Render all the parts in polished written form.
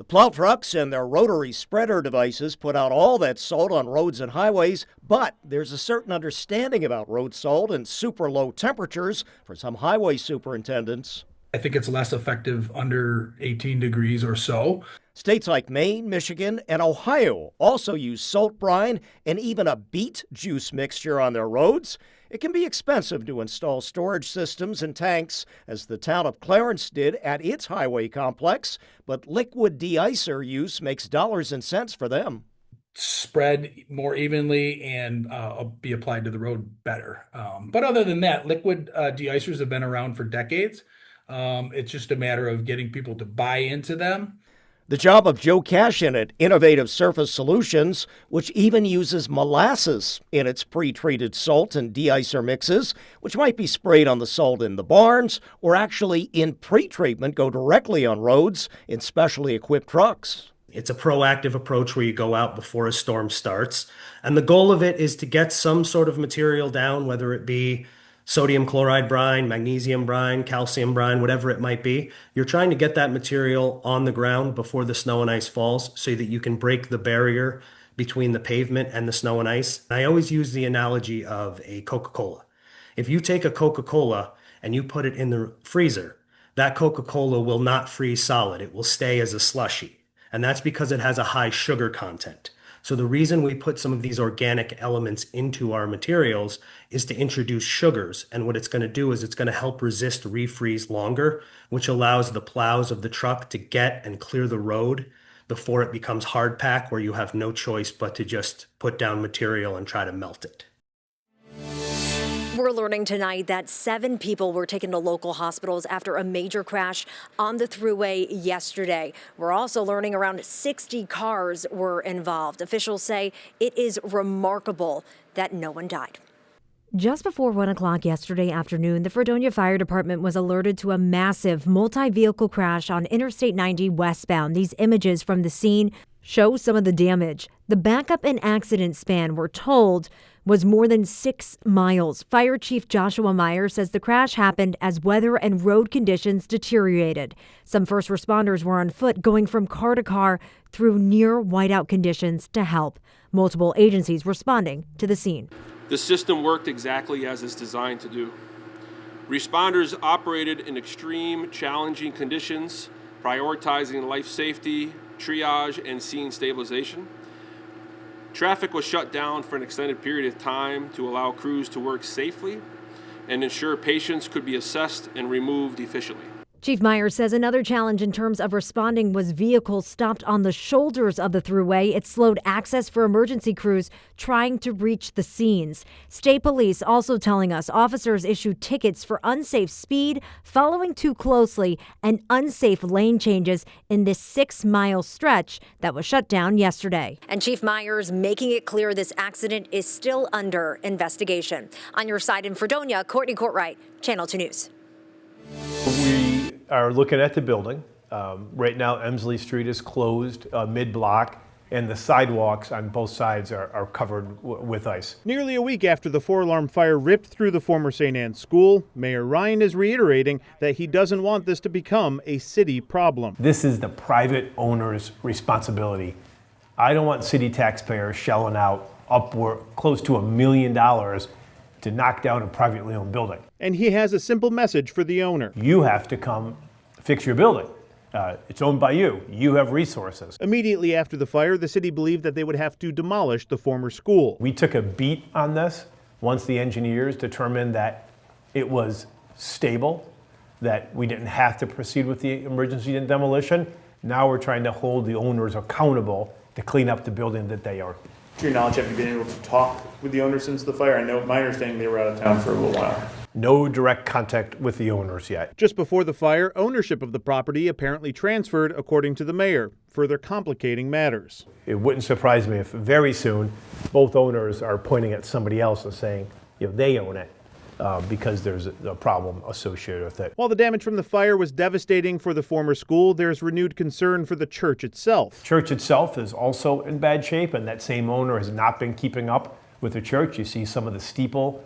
The plow trucks and their rotary spreader devices put out all that salt on roads and highways, but there's a certain understanding about road salt and super low temperatures for some highway superintendents. I think it's less effective under 18 degrees or so. States like Maine, Michigan, and Ohio also use salt brine and even a beet juice mixture on their roads. It can be expensive to install storage systems and tanks, as the town of Clarence did at its highway complex, but liquid de-icer use makes dollars and cents for them. Spread more evenly and be applied to the road better. But other than that, liquid de-icers have been around for decades. It's just a matter of getting people to buy into them. The job of Joe Cashin at Innovative Surface Solutions, which even uses molasses in its pre-treated salt and de-icer mixes, which might be sprayed on the salt in the barns or actually in pre-treatment go directly on roads in specially equipped trucks. It's a proactive approach where you go out before a storm starts. And the goal of it is to get some sort of material down, whether it be sodium chloride brine, magnesium brine, calcium brine, whatever it might be. You're trying to get that material on the ground before the snow and ice falls so that you can break the barrier between the pavement and the snow and ice. I always use the analogy of a Coca-Cola. If you take a Coca-Cola and you put it in the freezer, that Coca-Cola will not freeze solid. It will stay as a slushie. And that's because it has a high sugar content. So the reason we put some of these organic elements into our materials is to introduce sugars. And what it's going to do is it's going to help resist refreeze longer, which allows the plows of the truck to get and clear the road before it becomes hard pack, where you have no choice but to just put down material and try to melt it. We're learning tonight that 7 people were taken to local hospitals after a major crash on the thruway yesterday. We're also learning around 60 cars were involved. Officials say it is remarkable that no one died. Just before 1 o'clock yesterday afternoon, the Fredonia Fire Department was alerted to a massive multi-vehicle crash on Interstate 90 westbound. These images from the scene show some of the damage. The backup and accident span, we're told, was more than 6 miles. Fire Chief Joshua Myers says the crash happened as weather and road conditions deteriorated. Some first responders were on foot going from car to car through near whiteout conditions to help. Multiple agencies responding to the scene. The system worked exactly as it's designed to do. Responders operated in extreme, challenging conditions, prioritizing life safety, triage, and scene stabilization. Traffic was shut down for an extended period of time to allow crews to work safely and ensure patients could be assessed and removed efficiently. Chief Myers says another challenge in terms of responding was vehicles stopped on the shoulders of the thruway. It slowed access for emergency crews trying to reach the scenes. State police also telling us officers issued tickets for unsafe speed, following too closely, and unsafe lane changes in this 6-mile stretch that was shut down yesterday. And Chief Myers making it clear this accident is still under investigation. On your side in Fredonia, Courtney Courtwright, Channel 2 News. We are looking at the building. Right now, Emsley Street is closed mid-block, and the sidewalks on both sides are covered with ice. Nearly a week after the 4-alarm fire ripped through the former St. Anne's school, Mayor Ryan is reiterating that he doesn't want this to become a city problem. This is the private owner's responsibility. I don't want city taxpayers shelling out upward close to $1 million to knock down a privately owned building. And he has a simple message for the owner. You have to come fix your building. It's owned by you. You have resources. Immediately after the fire, the city believed that they would have to demolish the former school. We took a beat on this once the engineers determined that it was stable, that we didn't have to proceed with the emergency demolition. Now we're trying to hold the owners accountable to clean up the building that they are. To your knowledge, have you been able to talk with the owners since the fire? I know, my understanding, they were out of town for a little while. No direct contact with the owners yet. Just before the fire, ownership of the property apparently transferred, according to the mayor, further complicating matters. It wouldn't surprise me if very soon both owners are pointing at somebody else and saying, they own it. Because there's a problem associated with it. While the damage from the fire was devastating for the former school, there's renewed concern for the church itself. The church itself is also in bad shape, and that same owner has not been keeping up with the church. You see some of the steeple,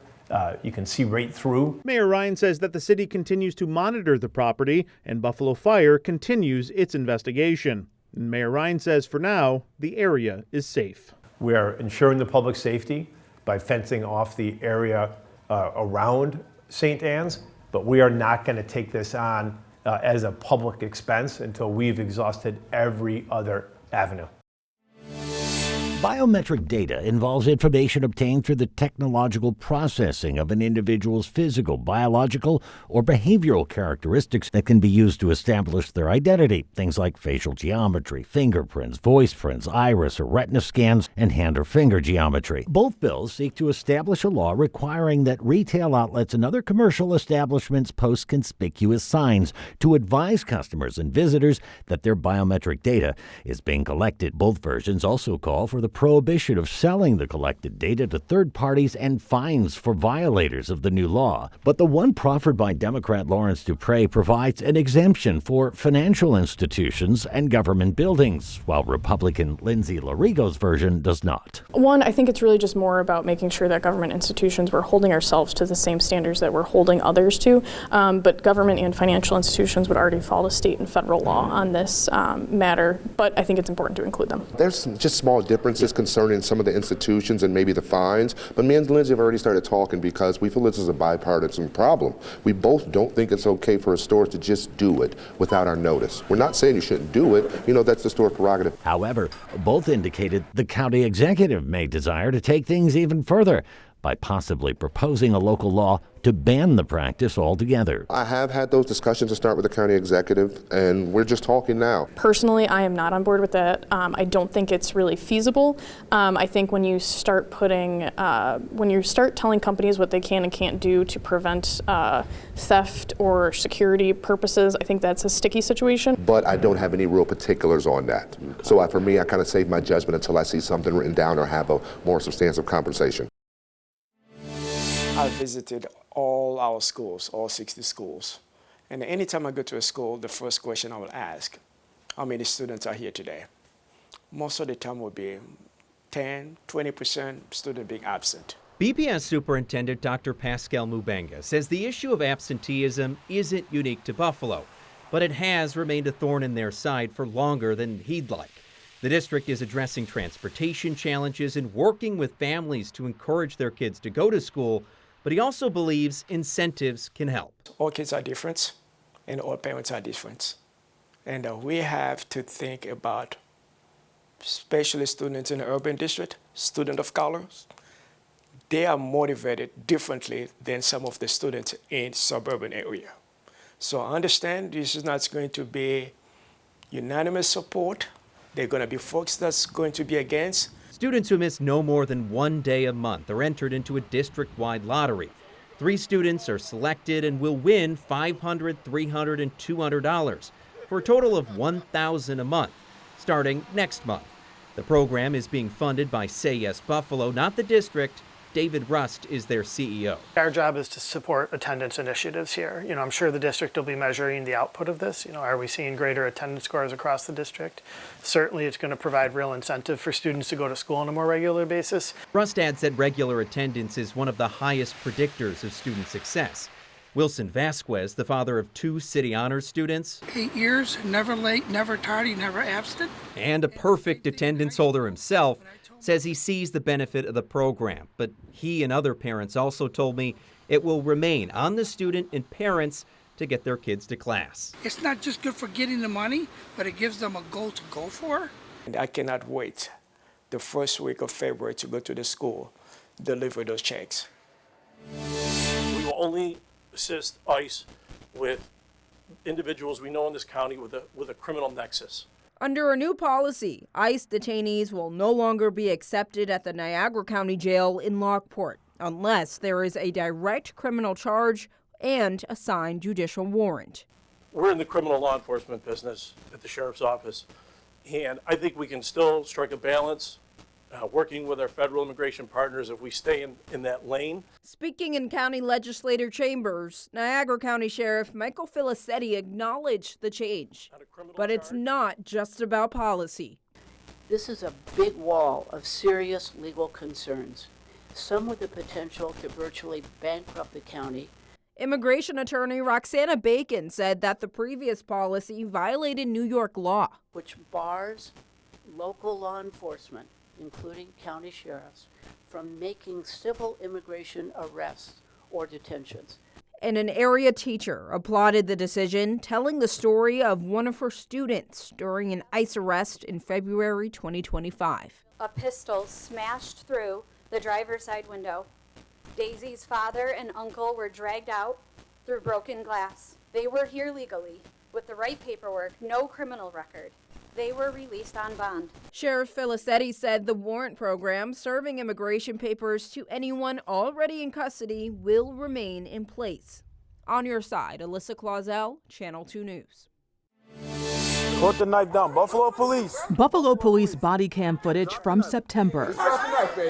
you can see right through. Mayor Ryan says that the city continues to monitor the property, and Buffalo Fire continues its investigation. And Mayor Ryan says for now, the area is safe. We are ensuring the public safety by fencing off the area around St. Anne's, but we are not going to take this on as a public expense until we've exhausted every other avenue. Biometric data involves information obtained through the technological processing of an individual's physical, biological, or behavioral characteristics that can be used to establish their identity. Things like facial geometry, fingerprints, voice prints, iris or retina scans, and hand or finger geometry. Both bills seek to establish a law requiring that retail outlets and other commercial establishments post conspicuous signs to advise customers and visitors that their biometric data is being collected. Both versions also call for the prohibition of selling the collected data to third parties and fines for violators of the new law. But the one proffered by Democrat Lawrence Dupre provides an exemption for financial institutions and government buildings, while Republican Lindsay Larigo's version does not. One, I think it's really just more about making sure that government institutions, we're holding ourselves to the same standards that we're holding others to, but government and financial institutions would already follow state and federal law on this matter, but I think it's important to include them. There's just small differences concerning some of the institutions and maybe the fines, but me and Lindsay have already started talking because we feel this is a bipartisan problem. We both don't think it's okay for a store to just do it without our notice. We're not saying you shouldn't do it, that's the store prerogative. However, both indicated the county executive may desire to take things even further by possibly proposing a local law to ban the practice altogether. I have had those discussions to start with the county executive, and we're just talking now. Personally, I am not on board with that. I don't think it's really feasible. I think when you start telling companies what they can and can't do to prevent theft or security purposes, I think that's a sticky situation. But I don't have any real particulars on that. So for me, I kind of save my judgment until I see something written down or have a more substantive conversation. I visited all our schools, all 60 schools. And anytime I go to a school, the first question I will ask, how many students are here today? Most of the time will be 10, 20% student being absent. BPS Superintendent Dr. Pascal Mubenga says the issue of absenteeism isn't unique to Buffalo, but it has remained a thorn in their side for longer than he'd like. The district is addressing transportation challenges and working with families to encourage their kids to go to school, but he also believes incentives can help. All kids are different, and all parents are different. And we have to think about, especially students in the urban district, students of colors. They are motivated differently than some of the students in suburban area. So I understand this is not going to be unanimous support. There are going to be folks that's going to be against. Students who miss no more than one day a month are entered into a district-wide lottery. 3 students are selected and will win $500, $300, and $200 for a total of $1,000 a month, starting next month. The program is being funded by Say Yes Buffalo, not the district. David Rust is their CEO. Our job is to support attendance initiatives here. I'm sure the district will be measuring the output of this. Are we seeing greater attendance scores across the district? Certainly it's going to provide real incentive for students to go to school on a more regular basis. Rust adds that regular attendance is one of the highest predictors of student success. Wilson Vasquez, the father of 2 City Honors students, 8 years, never late, never tardy, never absent, and a perfect attendance holder himself, says he sees the benefit of the program, but he and other parents also told me it will remain on the student and parents to get their kids to class. It's not just good for getting the money, but it gives them a goal to go for. And I cannot wait the first week of February to go to the school, deliver those checks. We will only assist ICE with individuals we know in this county with a criminal nexus. Under a new policy, ICE detainees will no longer be accepted at the Niagara County Jail in Lockport unless there is a direct criminal charge and a signed judicial warrant. We're in the criminal law enforcement business at the Sheriff's Office, and I think we can still strike a balance working with our federal immigration partners if we stay in that lane. Speaking in county legislator chambers, Niagara County Sheriff Michael Filicetti acknowledged the change, but it's not just about policy. This is a big wall of serious legal concerns, some with the potential to virtually bankrupt the county. Immigration attorney Roxana Bacon said that the previous policy violated New York law, which bars local law enforcement, including county sheriffs, from making civil immigration arrests or detentions. And an area teacher applauded the decision, telling the story of one of her students during an ICE arrest in February 2025. A pistol smashed through the driver's side window. Daisy's father and uncle were dragged out through broken glass. They were here legally, with the right paperwork, no criminal record. They were released on bond. Sheriff Felicetti said the warrant program serving immigration papers to anyone already in custody will remain in place. On your side, Alyssa Clausel, Channel 2 News. Put the knife down. Buffalo Police. Buffalo Police body cam footage from September.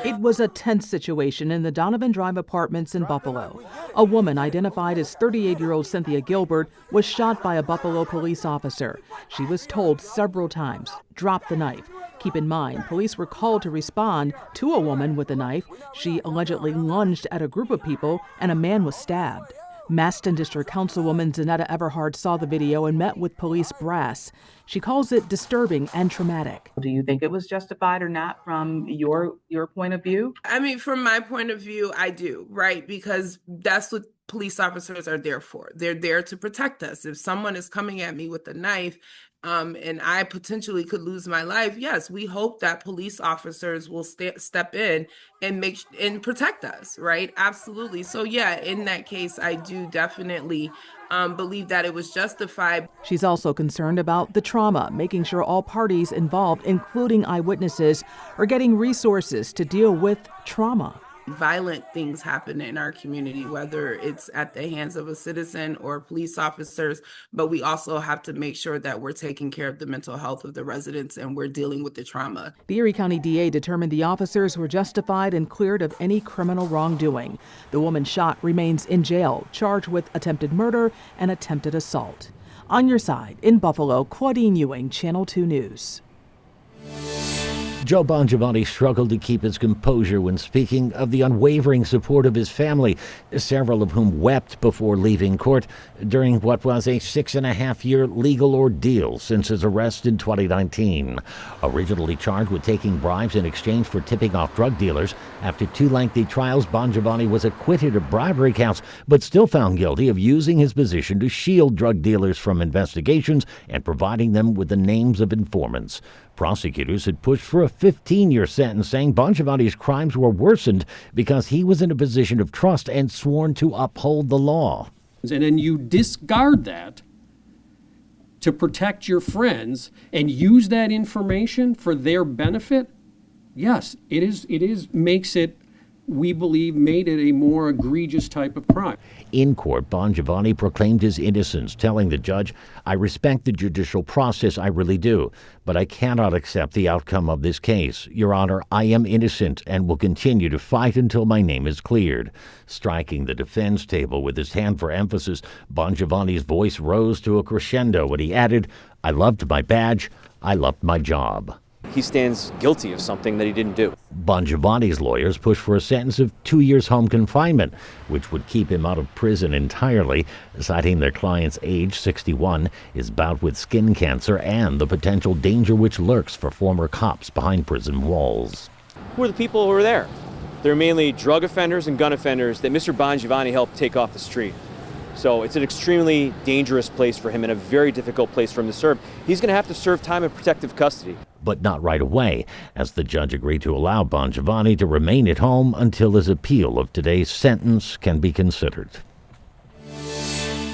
It was a tense situation in the Donovan Drive apartments in Buffalo. A woman identified as 38-year-old Cynthia Gilbert was shot by a Buffalo police officer. She was told several times, drop the knife. Keep in mind, police were called to respond to a woman with a knife. She allegedly lunged at a group of people and a man was stabbed. Maston District Councilwoman Zanetta Everhard saw the video and met with police brass. She calls it disturbing and traumatic. Do you think it was justified or not from your point of view? I mean, from my point of view, I do, right? Because that's what police officers are there for. They're there to protect us. If someone is coming at me with a knife, and I potentially could lose my life, yes, we hope that police officers will step in and protect us, right? Absolutely. So yeah, in that case, I do definitely believe that it was justified. She's also concerned about the trauma, making sure all parties involved, including eyewitnesses, are getting resources to deal with trauma. Violent things happen in our community, whether it's at the hands of a citizen or police officers, but we also have to make sure that we're taking care of the mental health of the residents and we're dealing with the trauma. The Erie County DA determined the officers were justified and cleared of any criminal wrongdoing. The woman shot remains in jail, charged with attempted murder and attempted assault. On your side, in Buffalo, Claudine Ewing, Channel 2 News. Joe Bongiovanni struggled to keep his composure when speaking of the unwavering support of his family, several of whom wept before leaving court during what was a 6.5-year legal ordeal since his arrest in 2019. Originally charged with taking bribes in exchange for tipping off drug dealers, after 2 lengthy trials, Bongiovanni was acquitted of bribery counts, but still found guilty of using his position to shield drug dealers from investigations and providing them with the names of informants. Prosecutors had pushed for a 15-year sentence, saying Bongiovanni's crimes were worsened because he was in a position of trust and sworn to uphold the law. And then you discard that to protect your friends and use that information for their benefit. Yes, it makes it, we believe, made it a more egregious type of crime. In court, Bongiovanni proclaimed his innocence, telling the judge, I respect the judicial process, I really do, but I cannot accept the outcome of this case. Your Honor, I am innocent and will continue to fight until my name is cleared. Striking the defense table with his hand for emphasis, Bongiovanni's voice rose to a crescendo when he added, I loved my badge, I loved my job. He stands guilty of something that he didn't do. Bongiovanni's lawyers pushed for a sentence of 2 years home confinement, which would keep him out of prison entirely, citing their client's age, 61, his bout with skin cancer, and the potential danger which lurks for former cops behind prison walls. Who are the people who are there? They're mainly drug offenders and gun offenders that Mr. Bongiovanni helped take off the street. So it's an extremely dangerous place for him and a very difficult place for him to serve. He's going to have to serve time in protective custody. But not right away, as the judge agreed to allow Bongiovanni to remain at home until his appeal of today's sentence can be considered.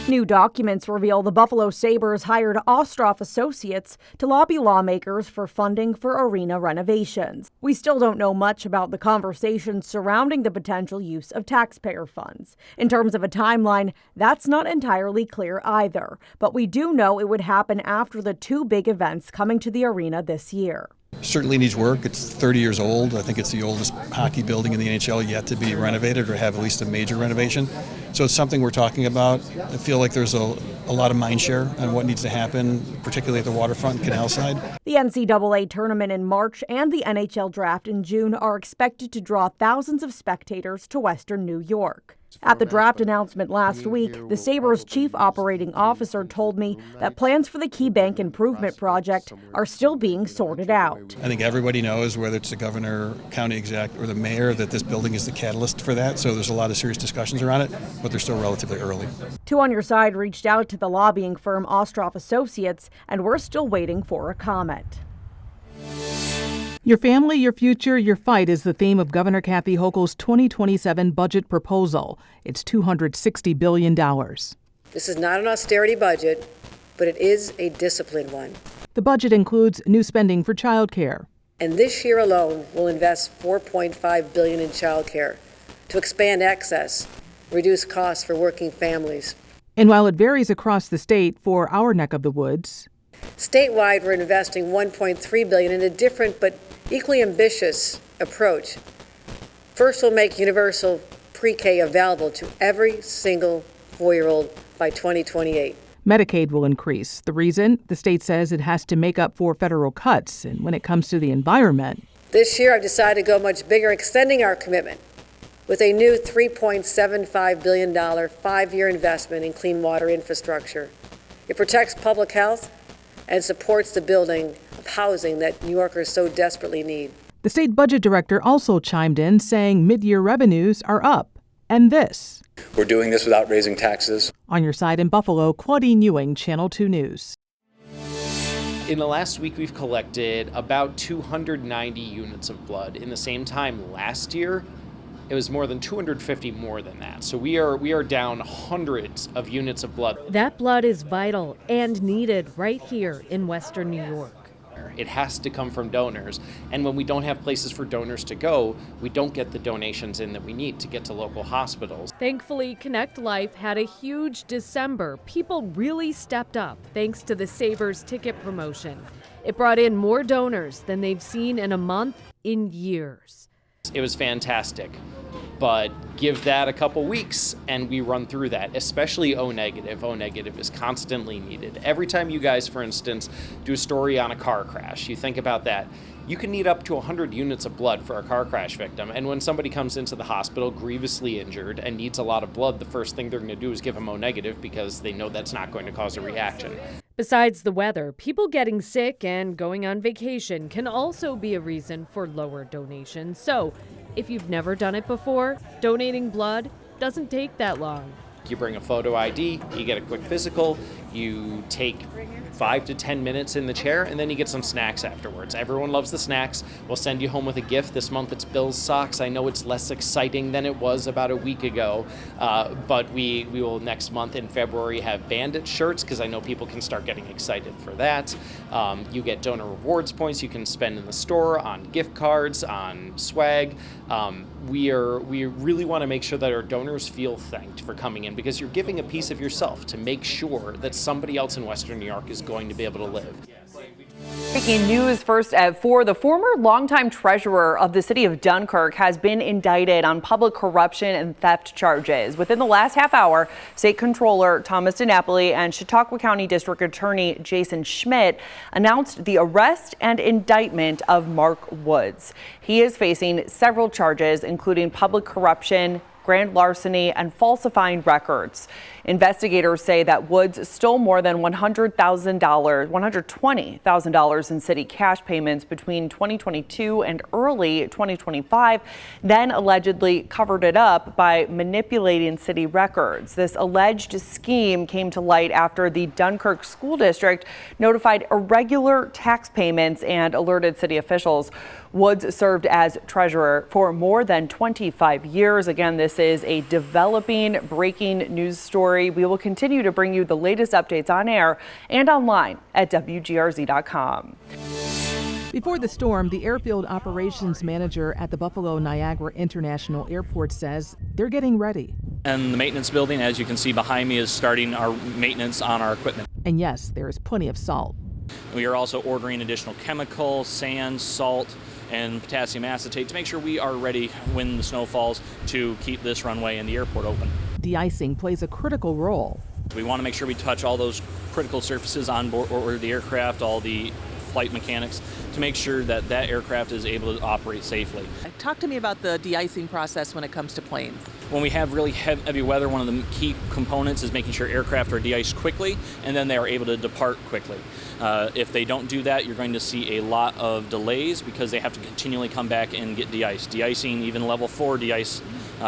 New documents reveal the Buffalo Sabres hired Ostroff Associates to lobby lawmakers for funding for arena renovations. We still don't know much about the conversations surrounding the potential use of taxpayer funds. In terms of a timeline, that's not entirely clear either, but we do know it would happen after the 2 big events coming to the arena this year. Certainly needs work. It's 30 years old. I think it's the oldest hockey building in the NHL yet to be renovated or have at least a major renovation. So it's something we're talking about. I feel like there's a lot of mind share on what needs to happen, particularly at the waterfront and canal side. The NCAA tournament in March and the NHL draft in June are expected to draw thousands of spectators to Western New York. At the draft announcement last week, the Sabres chief operating officer told me that plans for the Key Bank Improvement Project are still being sorted out. I think everybody knows, whether it's the governor, county exec, or the mayor, that this building is the catalyst for that. So there's a lot of serious discussions around it, but they're still relatively early. Two on Your Side reached out to the lobbying firm Ostroff Associates, and we're still waiting for a comment. Your family, your future, your fight is the theme of Governor Kathy Hochul's 2027 budget proposal. It's $260 billion. This is not an austerity budget, but it is a disciplined one. The budget includes new spending for child care. And this year alone, we'll invest $4.5 billion in child care to expand access, reduce costs for working families. And while it varies across the state, for our neck of the woods, statewide, we're investing $1.3 billion in a different but equally ambitious approach. First, we'll make universal pre-K available to every single 4-year-old by 2028. Medicaid will increase. The reason? The state says it has to make up for federal cuts. And when it comes to the environment, this year I've decided to go much bigger, extending our commitment with a new $3.75 billion 5-year investment in clean water infrastructure. It protects public health and supports the building of housing that New Yorkers so desperately need. The state budget director also chimed in, saying mid-year revenues are up. And this. We're doing this without raising taxes. On Your Side in Buffalo, Claudine Ewing, Channel 2 News. In the last week, we've collected about 290 units of blood. In the same time last year, it was more than 250 more than that. So we are down hundreds of units of blood. That blood is vital and needed right here in Western New York. It has to come from donors. And when we don't have places for donors to go, we don't get the donations in that we need to get to local hospitals. Thankfully, Connect Life had a huge December. People really stepped up thanks to the Savers ticket promotion. It brought in more donors than they've seen in a month in years. It was fantastic, but give that a couple weeks and we run through that, especially O negative. O negative is constantly needed. Every time you guys, for instance, do a story on a car crash, you think about that. You can need up to 100 units of blood for a car crash victim. And when somebody comes into the hospital grievously injured and needs a lot of blood, the first thing they're going to do is give them O negative because they know that's not going to cause a reaction. Besides the weather, people getting sick and going on vacation can also be a reason for lower donations. So, if you've never done it before, donating blood doesn't take that long. You bring a photo ID, you get a quick physical, you take 5 to 10 minutes in the chair, and then you get some snacks afterwards. Everyone loves the snacks. We'll send you home with a gift. This month it's Bill's socks. I know it's less exciting than it was about a week ago, but we will next month in February have Bandit shirts because I know people can start getting excited for that. You get donor rewards points you can spend in the store on gift cards, on swag. We really want to make sure that our donors feel thanked for coming in because you're giving a piece of yourself to make sure that somebody else in Western New York is going to be able to live. Breaking news first for the former longtime treasurer of the city of Dunkirk has been indicted on public corruption and theft charges. Within the last half hour, State Controller Thomas DiNapoli and Chautauqua County District Attorney Jason Schmidt announced the arrest and indictment of Mark Woods. He is facing several charges, including public corruption, grand larceny, and falsifying records. Investigators say that Woods stole more than $120,000 in city cash payments between 2022 and early 2025, then allegedly covered it up by manipulating city records. This alleged scheme came to light after the Dunkirk School District notified irregular tax payments and alerted city officials. Woods served as treasurer for more than 25 years. Again, this is a developing, breaking news story. We will continue to bring you the latest updates on air and online at WGRZ.com. Before the storm, the airfield operations manager at the Buffalo Niagara International Airport says they're getting ready. And the maintenance building, as you can see behind me, is starting our maintenance on our equipment. And yes, there is plenty of salt. We are also ordering additional chemicals, sand, salt, and potassium acetate to make sure we are ready when the snow falls to keep this runway and the airport open. De-icing plays a critical role. We want to make sure we touch all those critical surfaces on board or the aircraft, all the flight mechanics to make sure that that aircraft is able to operate safely. Talk to me about the de-icing process when it comes to planes. When we have really heavy weather, one of the key components is making sure aircraft are de-iced quickly and then they are able to depart quickly. If they don't do that, you're going to see a lot of delays because they have to continually come back and get de-iced. De-icing, even level 4 de-ice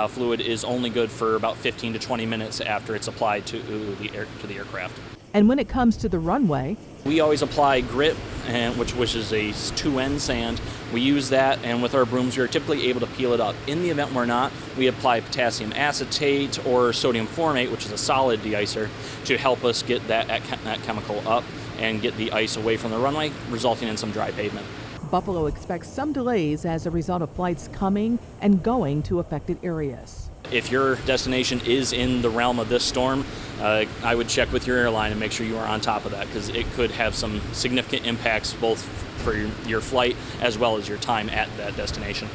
fluid, is only good for about 15 to 20 minutes after it's applied to the aircraft. And when it comes to the runway, we always apply grit, which is a 2N sand. We use that, and with our brooms, we are typically able to peel it up. In the event we're not, we apply potassium acetate or sodium formate, which is a solid de-icer, to help us get that chemical up and get the ice away from the runway, resulting in some dry pavement. Buffalo expects some delays as a result of flights coming and going to affected areas. If your destination is in the realm of this storm, I would check with your airline and make sure you are on top of that, because it could have some significant impacts both for your flight as well as your time at that destination.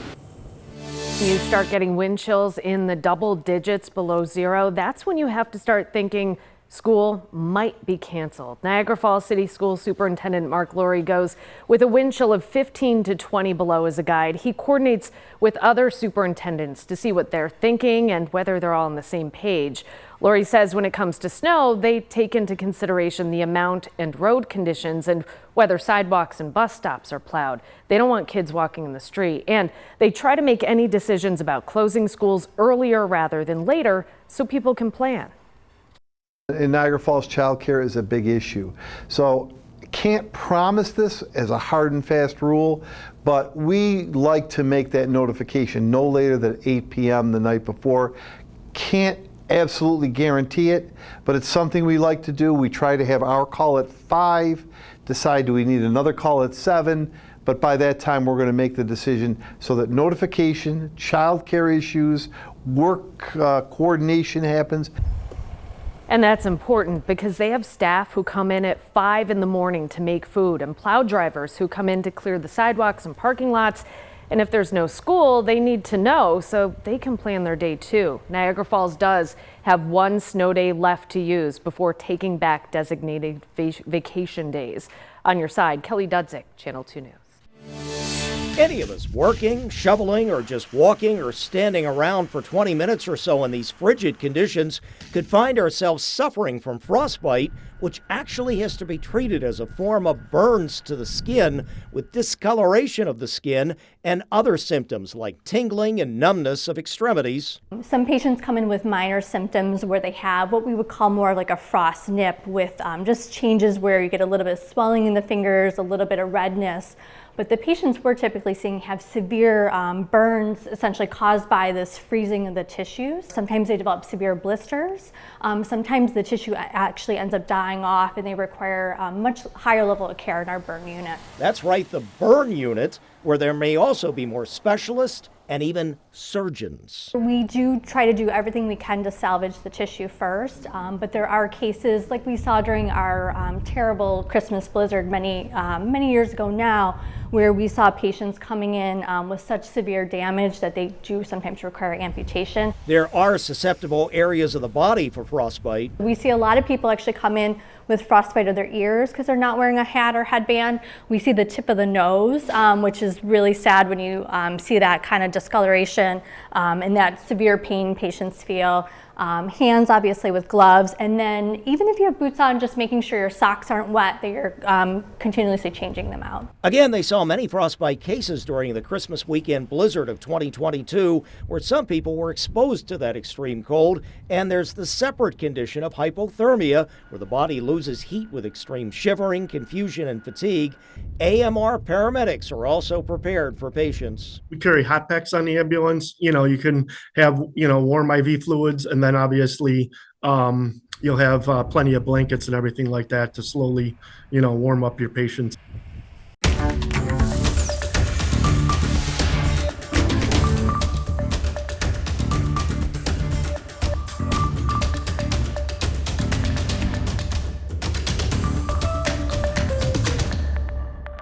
You start getting wind chills in the double digits below zero. That's when you have to start thinking school might be canceled. Niagara Falls City School Superintendent Mark Laurie goes with a wind chill of 15 to 20 below as a guide. He coordinates with other superintendents to see what they're thinking and whether they're all on the same page. Laurie says when it comes to snow, they take into consideration the amount and road conditions and whether sidewalks and bus stops are plowed. They don't want kids walking in the street, and they try to make any decisions about closing schools earlier rather than later so people can plan. In Niagara Falls, childcare is a big issue. So can't promise this as a hard and fast rule, but we like to make that notification no later than 8 p.m. the night before. Can't absolutely guarantee it, but it's something we like to do. We try to have our call at 5, decide do we need another call at 7, but by that time we're going to make the decision so that notification, childcare issues, work coordination happens. And that's important because they have staff who come in at 5 in the morning to make food and plow drivers who come in to clear the sidewalks and parking lots. And if there's no school, they need to know so they can plan their day too. Niagara Falls does have 1 snow day left to use before taking back designated vacation days. On your side, Kelly Dudzik, Channel 2 News. Any of us working, shoveling, or just walking or standing around for 20 minutes or so in these frigid conditions could find ourselves suffering from frostbite, which actually has to be treated as a form of burns to the skin with discoloration of the skin and other symptoms like tingling and numbness of extremities. Some patients come in with minor symptoms where they have what we would call more like a frost nip with just changes where you get a little bit of swelling in the fingers, a little bit of redness. But the patients we're typically seeing have severe burns essentially caused by this freezing of the tissues. Sometimes they develop severe blisters. Sometimes the tissue actually ends up dying off and they require a much higher level of care in our burn unit. That's right, the burn unit, where there may also be more specialists and even surgeons. We do try to do everything we can to salvage the tissue first, but there are cases like we saw during our terrible Christmas blizzard many years ago now, where we saw patients coming in with such severe damage that they do sometimes require amputation. There are susceptible areas of the body for frostbite. We see a lot of people actually come in with frostbite of their ears because they're not wearing a hat or headband. We see the tip of the nose, which is really sad when you see that kind of discoloration and that severe pain patients feel. Hands obviously with gloves, and then even if you have boots on, just making sure your socks aren't wet, that you're continuously changing them out. Again, they saw many frostbite cases during the Christmas weekend blizzard of 2022, where some people were exposed to that extreme cold, and there's the separate condition of hypothermia, where the body loses heat with extreme shivering, confusion, and fatigue. AMR paramedics are also prepared for patients. We carry hot packs on the ambulance. You can have, warm IV fluids, and then obviously you'll have plenty of blankets and everything like that to slowly, warm up your patients.